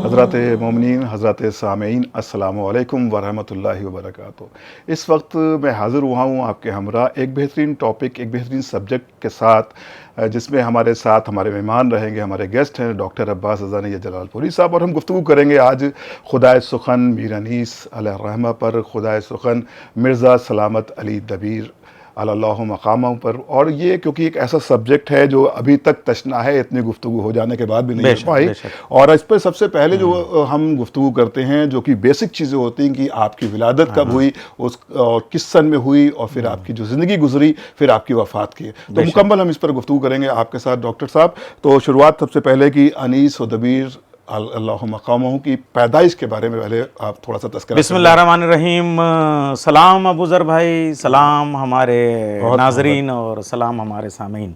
حضرات مومنین، حضرات سامعین، السلام علیکم ورحمۃ اللہ وبرکاتہ۔ اس وقت میں حاضر ہوا ہوں آپ کے ہمراہ ایک بہترین ٹاپک، ایک بہترین سبجیکٹ کے ساتھ، جس میں ہمارے ساتھ ہمارے مہمان رہیں گے، ہمارے گیسٹ ہیں ڈاکٹر عباس ازانی جلال پوری صاحب، اور ہم گفتگو کریں گے آج خدائے سخن میر انیس علیہ الرحمہ پر، خدائے سخن مرزا سلامت علی دبیر علی اللہ مقامہ پر۔ اور یہ کیونکہ ایک ایسا سبجیکٹ ہے جو ابھی تک تشنا ہے، اتنی گفتگو ہو جانے کے بعد بھی نہیں ہو پائی، اور اس پہ سب سے پہلے جو ہم گفتگو کرتے ہیں جو کہ بیسک چیزیں ہوتی ہیں کہ آپ کی ولادت کب ہوئی، اور کس سن میں ہوئی، اور پھر آپ کی جو زندگی گزری، پھر آپ کی وفات کی، تو مکمل ہم اس پر گفتگو کریں گے آپ کے ساتھ ڈاکٹر صاحب۔ تو شروعات سب سے پہلے کی انیس و دبیر اللہ مقامہ کی پیدائش کے بارے میں پہلے آپ تھوڑا سا تذکرہ۔ بسم اللہ الرحمن الرحیم۔ سلام ابو ذر بھائی، سلام ہمارے ناظرین، اور سلام ہمارے سامعین۔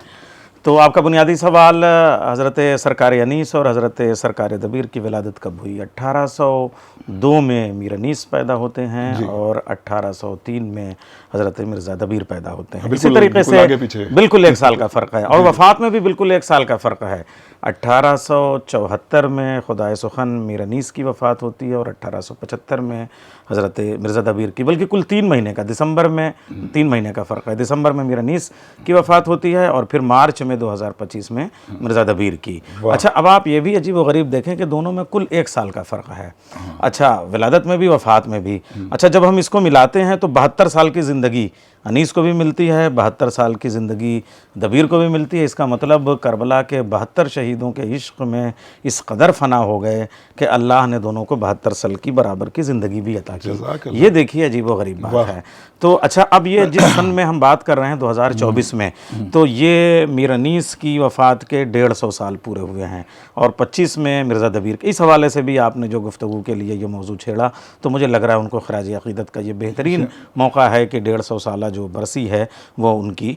تو آپ کا بنیادی سوال حضرت سرکار انیس اور حضرت سرکار دبیر کی ولادت کب ہوئی؟ 1802 میں میر انیس پیدا ہوتے ہیں، اور 1803 میں حضرت مرزا دبیر پیدا ہوتے ہیں۔ اسی طریقے سے بالکل ایک سال کا فرق ہے، اور وفات میں بھی بالکل ایک سال کا فرق ہے۔ 1874 میں خدائے سخن میر انیس کی وفات ہوتی ہے، اور 1875 میں حضرت مرزا دبیر کی، بلکہ کل 3 مہینے کا، دسمبر میں 3 مہینے کا فرق ہے۔ دسمبر میں میر انیس کی وفات ہوتی ہے، اور پھر مارچ میں 2025 میں مرزا دبیر کی۔ اچھا، اب آپ یہ بھی عجیب و غریب دیکھیں کہ دونوں میں کل 1 سال کا فرق ہے۔ اچھا، ولادت میں بھی، وفات میں بھی۔ اچھا، جب ہم اس کو ملاتے ہیں تو 72 سال کی زندگی انیس کو بھی ملتی ہے، 72 سال کی زندگی دبیر کو بھی ملتی ہے۔ اس کا مطلب کربلا کے 72 شہیدوں کے عشق میں اس قدر فنا ہو گئے کہ اللہ نے دونوں کو 72 سال کی برابر کی زندگی بھی عطا کی۔ یہ دیکھیے عجیب و غریب بات ہے۔ تو اچھا، اب یہ جس سن میں ہم بات کر رہے ہیں 2024 میں، تو یہ میر انیس کی وفات کے 150 سال پورے ہوئے ہیں، اور 25 میں مرزا دبیر کے۔ اس حوالے سے بھی آپ نے جو گفتگو کے لیے یہ موضوع چھیڑا، تو مجھے لگ رہا ہے ان کو خراج عقیدت کا یہ بہترین موقع ہے کہ 150 سالہ جو برسی ہے وہ ان کی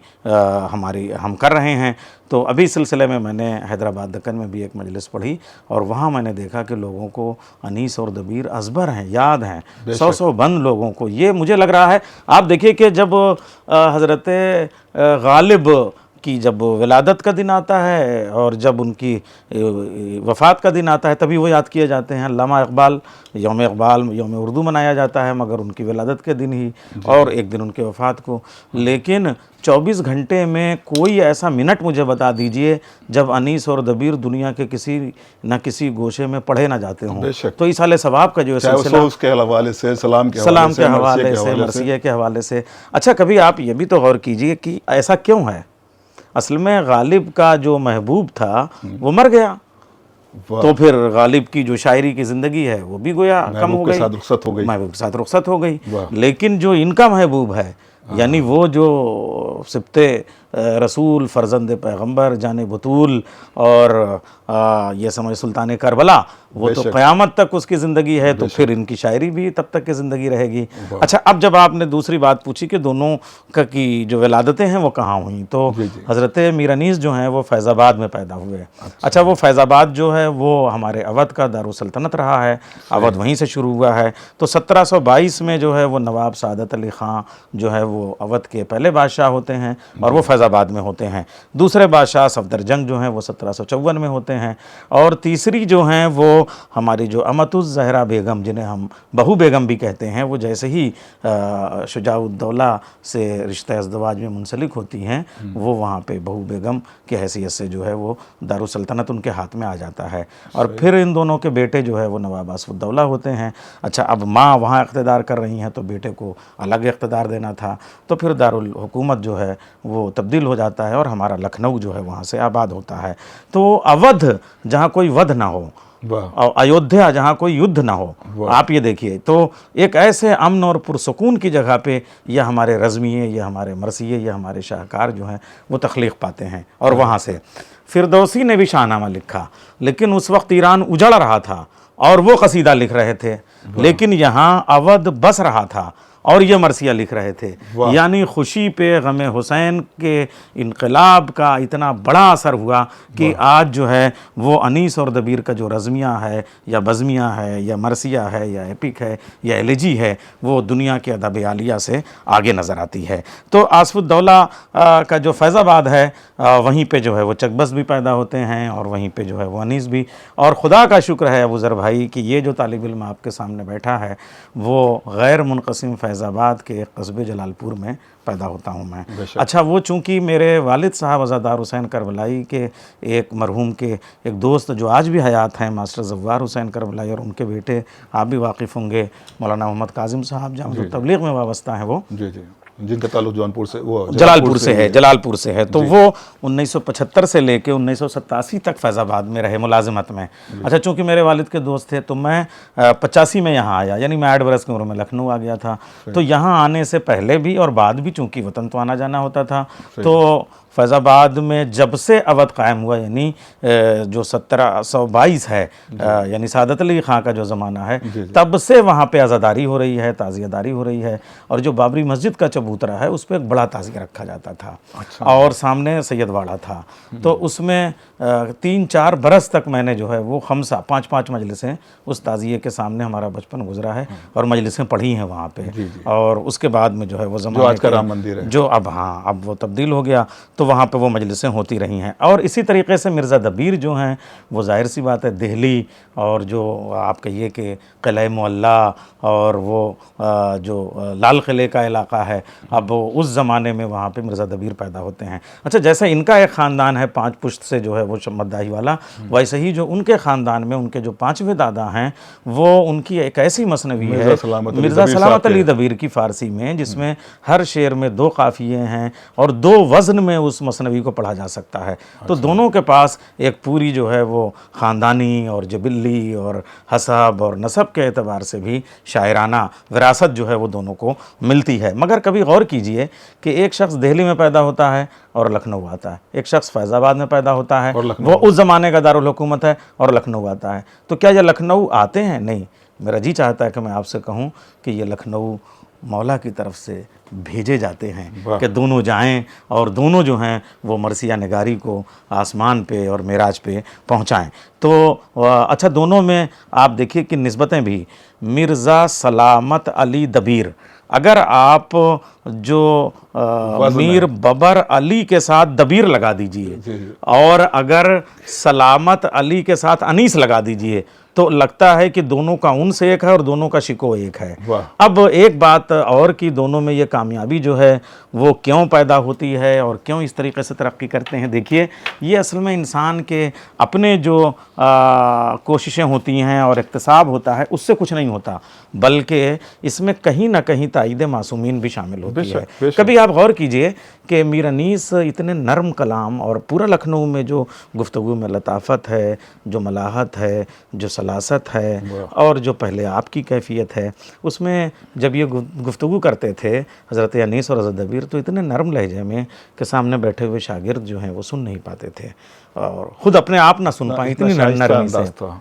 ہم کر رہے ہیں۔ تو ابھی سلسلے میں نے حیدرآباد دکن میں بھی ایک مجلس پڑھی، اور وہاں میں نے دیکھا کہ لوگوں کو انیس اور دبیر ازبر ہیں، یاد ہیں، 100 بند لوگوں کو۔ یہ مجھے لگ رہا ہے، آپ دیکھیے کہ جب حضرت غالب کی جب ولادت کا دن آتا ہے، اور جب ان کی وفات کا دن آتا ہے، تبھی وہ یاد کیے جاتے ہیں۔ علامہ اقبال، یوم اردو منایا جاتا ہے، مگر ان کی ولادت کے دن ہی، اور ایک دن ان کے وفات کو۔ لیکن 24 گھنٹے میں کوئی ایسا منٹ مجھے بتا دیجئے جب انیس اور دبیر دنیا کے کسی نہ کسی گوشے میں پڑھے نہ جاتے ہوں۔ تو ایصال ثواب کا جو سلسلہ، اس کے حوالے سے، سلام کے حوالے سے، مرثیے کے حوالے سے۔ اچھا، کبھی آپ یہ بھی تو غور کیجئے کہ ایسا کیوں ہے؟ اصل میں غالب کا جو محبوب تھا وہ مر گیا، تو پھر غالب کی جو شاعری کی زندگی ہے وہ بھی گویا کم ہو گئی، محبوب کے ساتھ رخصت ہو گئی۔ لیکن جو ان کا محبوب ہے، یعنی وہ جو سبط رسول، فرزند پیغمبر، جان بطول، اور یہ سمجھ سلطان کربلا، وہ تو قیامت تک اس کی زندگی ہے، تو پھر ان کی شاعری بھی تب تک کی زندگی رہے گی۔ اچھا، اب جب آپ نے دوسری بات پوچھی کہ دونوں کی جو ولادتیں ہیں وہ کہاں ہوئیں، تو حضرت میر انیس جو ہیں وہ فیض آباد میں پیدا ہوئے۔ اچھا، وہ فیض آباد جو ہے وہ ہمارے اودھ کا دارالسلطنت رہا ہے، اودھ وہیں سے شروع ہوا ہے۔ تو 1722 میں جو ہے وہ نواب سعادت علی خان جو ہے وہ اودھ کے پہلے بادشاہ ہوتے ہیں، اور وہ فیض آباد میں ہوتے ہیں۔ دوسرے بادشاہ صفدر جنگ جو ہیں وہ 1754 میں ہوتے ہیں، اور تیسری جو ہیں وہ ہماری جو امت الزہرا بیگم، جنہیں ہم بہو بیگم بھی کہتے ہیں، وہ جیسے ہی شجاع الدولہ سے رشتہ ازدواج میں منسلک ہوتی ہیں، وہ وہاں پہ بہو بیگم کی حیثیت سے جو ہے وہ دارالسلطنت ان کے ہاتھ میں آ جاتا ہے، اور پھر ان دونوں کے بیٹے جو ہے وہ نواب آصف الدولہ ہوتے ہیں۔ اچھا، اب ماں وہاں اقتدار کر رہی ہیں، تو بیٹے کو الگ اقتدار دینا تھا، تو پھر دارالحکومت جو ہے وہ تبدیل ہو جاتا ہے، اور ہمارا لکھنؤ جو ہے وہاں سے آباد ہوتا ہے۔ تو اودھ جہاں کوئی ودھ نہ ہو، اور ایودھیا جہاں کوئی یدھ نہ ہو، آپ یہ دیکھیے، تو ایک ایسے امن اور پرسکون کی جگہ پہ یہ ہمارے رضمیے، یہ ہمارے مرثیے، یہ ہمارے شاہکار جو ہیں وہ تخلیق پاتے ہیں، اور وہاں سے फिरदौसी ने भी शाहनामा लिखा, लेकिन उस वक्त ईरान उजड़ रहा था और वो कसीदा लिख रहे थे, लेकिन यहाँ अवध बस रहा था और ये मरसिया लिख रहे थे। यानी खुशी पे गम हुसैन के इनकलाब का इतना बड़ा असर हुआ कि आज जो है वो अनीस और दबीर का जो रज़मिया है या बज़मिया है या मरसिया है या एपिक है या एलिजी है, वो दुनिया के अदब आलिया से आगे नज़र आती है। तो आसफुद्दौला का जो फैज़ाबाद है, वहीं पे जो है वो चकबस भी पैदा होते हैं और वहीं पे जो है वो अनीस भी। और खुदा का शुक्र है अबू ज़र भाई कि ये जो तालिब इल्म आपके सामने बैठा है वो गैर मुनक़सिम फैज़ाबाद के एक कस्बे जलालपुर में पैदा होता हूँ मैं। अच्छा, वो चूँकि मेरे वालिद साहब अज़ादार हुसैन करबलाई के एक मरहूम के एक दोस्त जो आज भी हयात हैं, मास्टर ज़व्वार हुसैन करबलाई, और उनके बेटे आप भी वाकिफ़ होंगे मौलाना मोहम्मद काज़िम साहब, जहाँ तबलीग में वाबस्ता हैं वो, जी जी, जिनका ताल्लुक जौनपुर से, वो जलालपुर से है। तो वो 1975 से लेके 1987 तक फैज़ाबाद में रहे मुलाजिमत में। अच्छा, चूँकि मेरे वालिद के दोस्त थे तो मैं 85 में यहाँ आया, यानी मैं 8 बरस की उम्र में लखनऊ आ गया था। तो यहाँ आने से पहले भी और बाद भी चूँकि वतन तो आना जाना होता था, तो फैज़ाबाद में जब से अवध कायम हुआ, यानी जो 1722 है, यानी सादत अली ख़ां का जो ज़माना है, तब से वहाँ पे अज़ादारी हो रही है, ताज़ियादारी हो रही है। और जो बाबरी मस्जिद का चबूतरा है उस पर एक बड़ा ताज़िया रखा जाता था। अच्छा। और सामने सैयदवाड़ा था, तो उसमें 3-4 बरस तक मैंने जो है वो खमसा 5-5 मजलिसें उस ताज़िए के सामने हमारा बचपन गुजरा है और मजलिसें पढ़ी हैं वहाँ पे। और उसके बाद में जो है वो ज़माने आज का राम मंदिर है, जो अब वो तब्दील हो गया, तो वहाँ पे वो मजलिसें होती रही हैं। और इसी तरीके से मिर्ज़ा दबीर जो हैं वो ज़ाहिर सी बात है दिल्ली और जो आप कहिए कि किला मुअल्ला और वो जो लाल किले का इलाका है, अब उस ज़माने में वहाँ पे मिर्ज़ा दबीर पैदा होते हैं। अच्छा, जैसे इनका एक ख़ानदान है 5 पुश्त से जो है वो शम्मदाही वाला, वैसे ही जो उनके ख़ानदान में उनके जो 5वें दादा हैं वो उनकी एक ऐसी मसनवी है मिर्ज़ा सलामत अली दबीर की फ़ारसी में, जिसमें हर शेर में 2 काफ़िये हैं और 2 वज़न में उस मसनवी को पढ़ा जा सकता है। तो दोनों के पास एक पूरी जो है वो ख़ानदानी और जबिल्ली और हसब और नसब के एतबार से भी शायराना विरासत जो है वो दोनों को मिलती है। मगर कभी गौर कीजिए कि एक शख्स दिल्ली में पैदा होता है और लखनऊ आता है, एक शख्स फैज़ाबाद में पैदा होता है, वो उस ज़माने का दारुल हुकूमत है, और लखनऊ आता है। तो क्या ये लखनऊ आते हैं? नहीं। मेरा जी चाहता है कि मैं आपसे कहूँ कि ये लखनऊ मौला की तरफ से भेजे जाते हैं कि दोनों जाएं और दोनों जो हैं वो मरसिया निगारी को आसमान पे और मेराज पे पहुंचाएं। तो अच्छा, दोनों में आप देखिए कि निस्बतें भी, मिर्ज़ा सलामत अली दबीर, अगर आप जो मीर बबर अली के साथ दबीर लगा दीजिए और अगर सलामत अली के साथ अनीस लगा दीजिए तो लगता है कि दोनों का उन्स एक है और दोनों का शिको एक है। अब एक बात और कि दोनों में ये कामयाबी जो है वो क्यों पैदा होती है और क्यों इस तरीके से तरक्की करते हैं, देखिए ये असल में इंसान के अपने जो कोशिशें होती हैं और इक्तिसाब होता है उससे कुछ नहीं होता, बल्कि इसमें कहीं ना कहीं ताईद मासूमीन भी शामिल होती है। कभी आप गौर कीजिए कि मीर अनीस इतने नरम कलाम, और पूरा लखनऊ में जो गुफ्तगू में लताफत है, जो मलाहत है, जो सलासत है और जो पहले आपकी कैफियत है, उसमें जब ये गुफ्तगू करते थे हज़रत अनीस और हज़रत दबीर तो इतने नरम लहजे में कि सामने बैठे हुए शागिर्द जो हैं वो सुन नहीं पाते थे और ख़ुद अपने आप ना सुन पाए, इतनी नरमी से।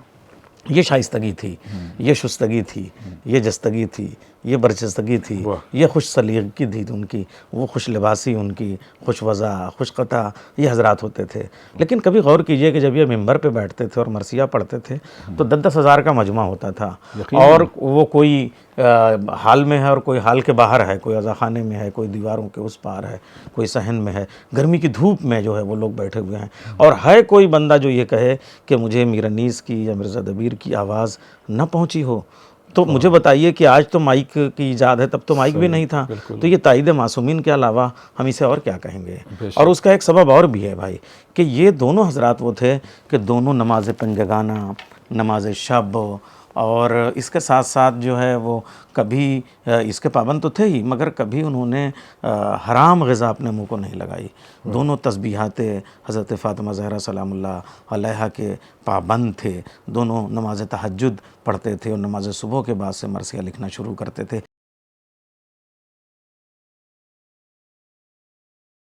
ये शाइस्तगी थी, ये शुस्तगी थी, ये जस्तगी थी, ये बरचस्तगी थी, ये खुश सलीक़ी थी उनकी, वो खुश लिबासी उनकी, खुश वज़ा, खुश क़ता, ये हज़रात होते थे। लेकिन कभी गौर कीजिए कि जब ये मिंबर पे बैठते थे और मरसिया पढ़ते थे तो 10-10 हज़ार का मजमा होता था, और वो कोई हाल में है और कोई हाल के बाहर है, कोई अज़ाख़ाने में है, कोई दीवारों के उस पार है, कोई सहन में है, गर्मी की धूप में जो है वो लोग बैठे हुए हैं। और है कोई बंदा जो ये कहे कि मुझे मीर अनीस की या मिर्ज़ा दबीर की आवाज़ न पहुँची हो, तो मुझे बताइए कि आज तो माइक की ईजाद है, तब तो माइक भी नहीं था। तो ये ताईद मासूमीन के अलावा हम इसे और क्या कहेंगे। और उसका एक सबब और भी है भाई कि ये दोनों हज़रात वो थे कि दोनों नमाज पंजगाना, नमाज शब और इसके साथ साथ जो है वो कभी इसके पाबंद तो थे ही, मगर कभी उन्होंने हराम ग़िज़ा अपने मुंह को नहीं लगाई। दोनों तस्बीहात हज़रत फ़ातिमा ज़हरा सलामुल्लाह अलैहा के पाबंद थे, दोनों नमाज तहज्जुद पढ़ते थे और नमाज सुबह के बाद से मरसिया लिखना शुरू करते थे।